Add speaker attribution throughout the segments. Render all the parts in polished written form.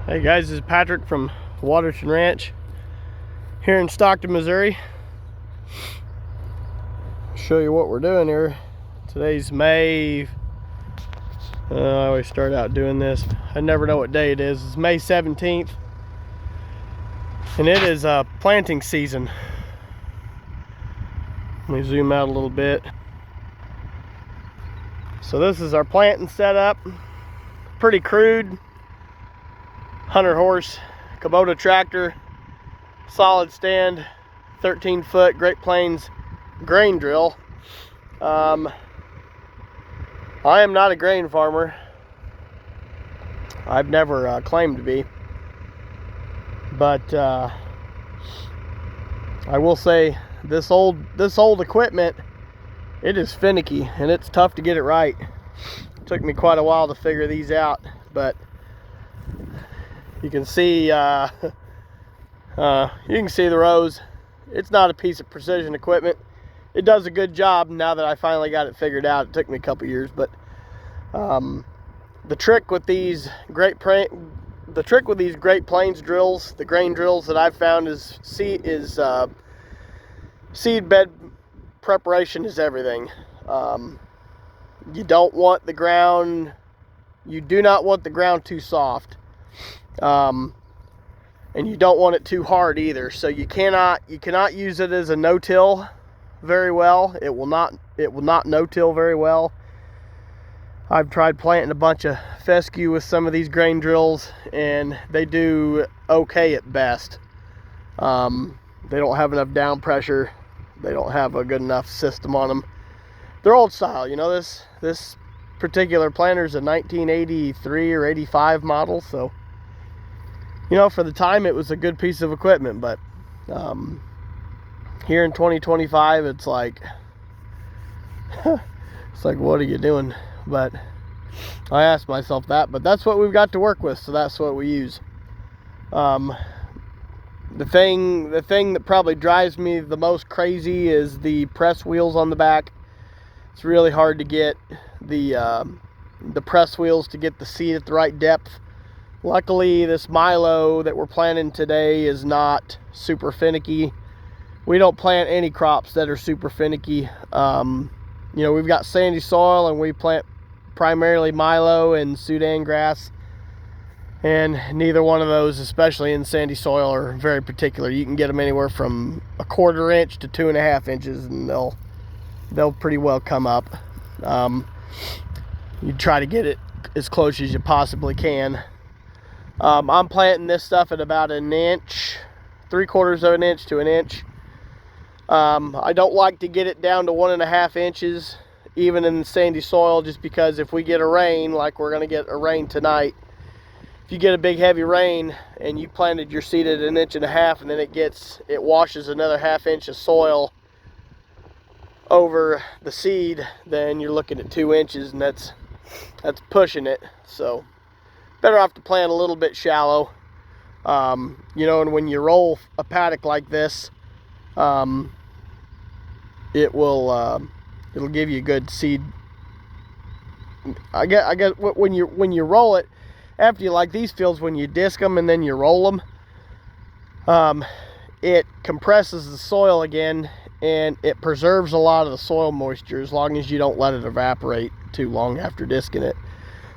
Speaker 1: Hey guys, this is Patrick from Waterton Ranch here in Stockton, Missouri. Show you what we're doing here. Today's May, I always start out doing this. I never know what day it is. It's May 17th. And it is planting season. Let me zoom out a little bit. So this is our planting setup. Pretty crude. 100 horse Kubota tractor, solid stand, 13-foot Great Plains grain drill. I am not a grain farmer. I've never claimed to be, but I will say this old equipment, it is finicky and it's tough to get it right. It took me quite a while to figure these out, but you can see the rows. It's not a piece of precision equipment. It does a good job now that I finally got it figured out. It took me a couple years, but the trick with these Great Plains drills, the grain drills that I've found is seed bed preparation is everything. You don't want the ground. You do not want the ground too soft. And you don't want it too hard either. So you cannot use it as a no-till very well. It will not no-till very well. I've tried planting a bunch of fescue with some of these grain drills, and they do okay at best. They don't have enough down pressure. They don't have a good enough system on them. They're old style. You know, this particular planter is a 1983 or 85 model, so you know, for the time it was a good piece of equipment, but here in 2025 it's like what are you doing? But I asked myself that, but that's what we've got to work with, so that's what we use. The thing that probably drives me the most crazy is the press wheels on the back. It's really hard to get the press wheels to get the seed at the right depth. Luckily, this Milo that we're planting today is not super finicky. We don't plant any crops that are super finicky. You know, we've got sandy soil and we plant primarily Milo and Sudan grass. And neither one of those, especially in sandy soil, are very particular. You can get them anywhere from 1/4 inch to 2.5 inches, and they'll pretty well come up. You try to get it as close as you possibly can. I'm planting this stuff at about 1 inch, 3/4 of an inch to 1 inch. I don't like to get it down to 1.5 inches, even in sandy soil, just because if we get a rain, like we're going to get a rain tonight, if you get a big heavy rain and you planted your seed at 1.5 inches and then it washes another 1/2 inch of soil over the seed, then you're looking at 2 inches, and that's pushing it. So better off to plant a little bit shallow. You know, and when you roll a paddock like this, it'll give you good seed. I guess when you roll it, after you, like these fields, when you disc them and then you roll them, it compresses the soil again, and it preserves a lot of the soil moisture as long as you don't let it evaporate too long after disking it.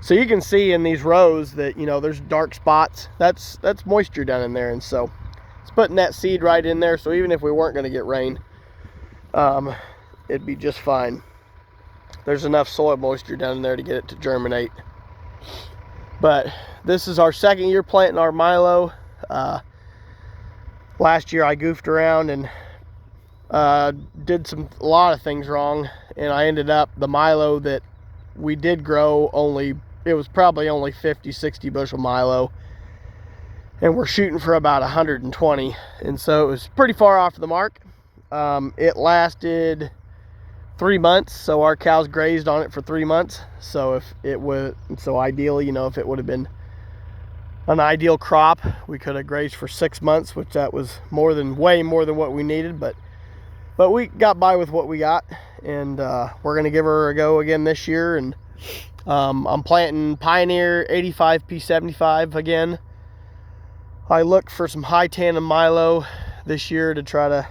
Speaker 1: So you can see in these rows that, you know, there's dark spots. That's moisture down in there, and so it's putting that seed right in there. So even if we weren't going to get rain, it'd be just fine. There's enough soil moisture down in there to get it to germinate. But this is our second year planting our Milo. Last year I goofed around and did a lot of things wrong, and I ended up, the Milo that we did grow, it was probably only 50-60 bushel Milo, and we're shooting for about 120, and so it was pretty far off the mark. It lasted 3 months, so our cows grazed on it for 3 months. So ideally, you know, if it would have been an ideal crop, we could have grazed for 6 months, which that was way more than what we needed, but we got by with what we got, and we're gonna give her a go again this year. And I'm planting Pioneer 85 P75 again. I looked for some high tannin Milo this year to try to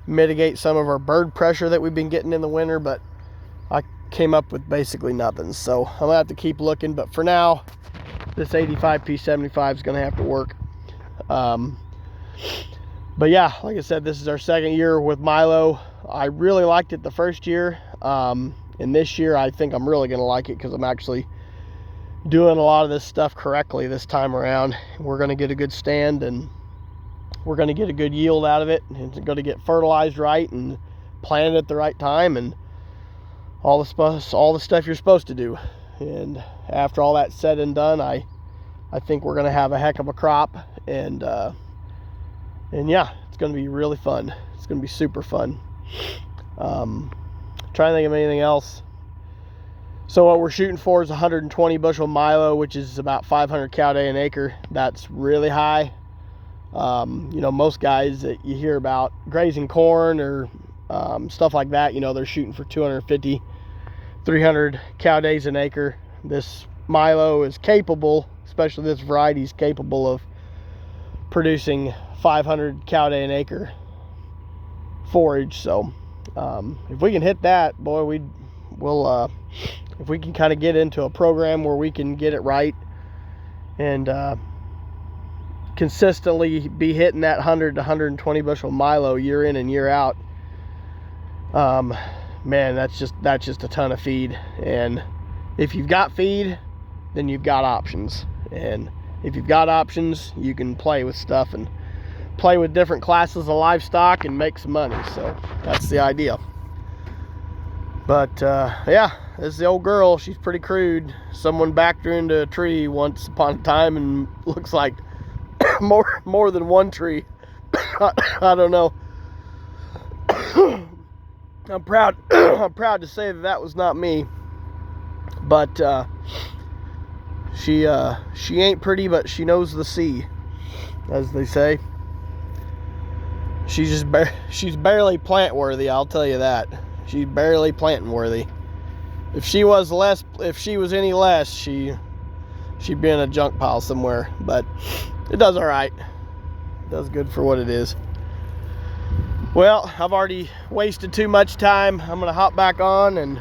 Speaker 1: mitigate some of our bird pressure that we've been getting in the winter, but I came up with basically nothing. So I'm gonna have to keep looking, but for now, this 85P75 is gonna have to work. But yeah, like I said, this is our second year with Milo. I really liked it the first year, and this year I think I'm really gonna like it because I'm actually doing a lot of this stuff correctly this time around. We're gonna get a good stand, and we're gonna get a good yield out of it. It's gonna get fertilized right and planted at the right time, and all the stuff you're supposed to do. And after all that's said and done, I think we're gonna have a heck of a crop, and yeah, it's gonna be really fun. It's gonna be super fun. Trying to think of anything else. So what we're shooting for is 120 bushel Milo, which is about 500 cow day an acre. That's really high. You know, most guys that you hear about grazing corn or stuff like that, you know, they're shooting for 250, 300 cow days an acre. This Milo is capable, especially this variety, is capable of producing 500 cow day an acre forage. So if we can hit that, boy, we'll if we can kind of get into a program where we can get it right and consistently be hitting that 100 to 120 bushel Milo year in and year out, man, that's just a ton of feed. And if you've got feed, then you've got options. And if you've got options, you can play with stuff and play with different classes of livestock and make some money. So that's the idea. But yeah, this is the old girl. She's pretty crude. Someone backed her into a tree once upon a time, and looks like more than one tree. I don't know. I'm proud to say that was not me. But she ain't pretty, but she knows the sea, as they say. She's barely plant worthy, I'll tell you that. She's barely planting worthy. If she was any less, she'd be in a junk pile somewhere. But it does all right. It does good for what it is. Well, I've already wasted too much time. I'm gonna hop back on and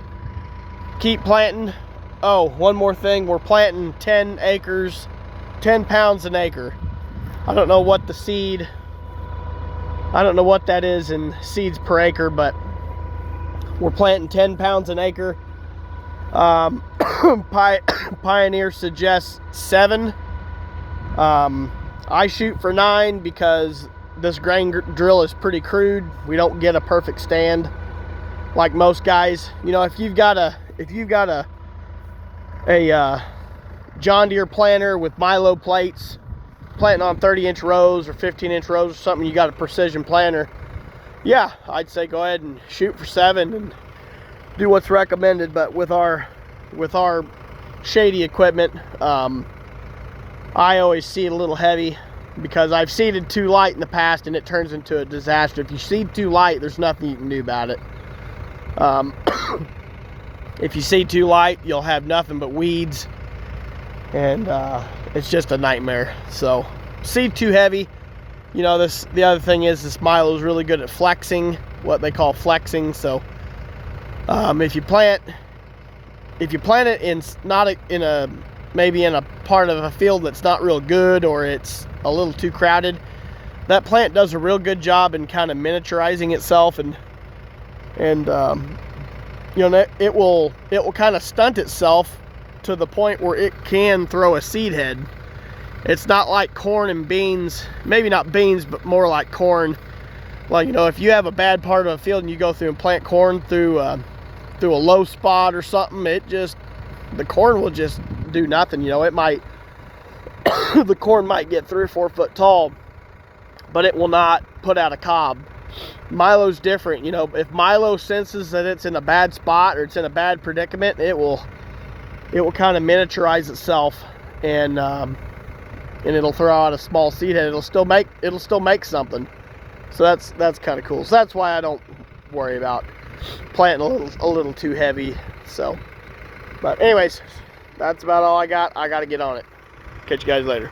Speaker 1: keep planting. Oh, one more thing. We're planting 10 acres, 10 pounds an acre. I don't know what that is in seeds per acre, but we're planting 10 pounds an acre. Pioneer suggests 7. I shoot for 9 because this grain drill is pretty crude. We don't get a perfect stand like most guys. You know, if you've got a John Deere planter with Milo plates, planting on 30-inch rows or 15-inch rows or something, you got a precision planter, yeah, I'd say go ahead and shoot for 7 and do what's recommended. But with our shady equipment, I always seed a little heavy, because I've seeded too light in the past and it turns into a disaster. If you seed too light, there's nothing you can do about it. If you seed too light, you'll have nothing but weeds, and it's just a nightmare. So seed too heavy. You know, the other thing is this Milo is really good at flexing, what they call flexing. So if you plant it maybe in a part of a field that's not real good, or it's a little too crowded, that plant does a real good job in kind of miniaturizing itself, and you know, it will kind of stunt itself to the point where it can throw a seed head. It's not like corn and beans, maybe not beans, but more like corn. Like, you know, if you have a bad part of a field and you go through and plant corn through a low spot or something, the corn will just do nothing. You know, it might the corn might get 3 or 4 foot tall, but it will not put out a cob. Milo's different. You know, if Milo senses that it's in a bad spot or it's in a bad predicament, it will kind of miniaturize itself, and it'll throw out a small seed head. It'll still make something. So that's kind of cool. So that's why I don't worry about planting a little too heavy. So, but anyways, that's about all I got. I got to get on it. Catch you guys later.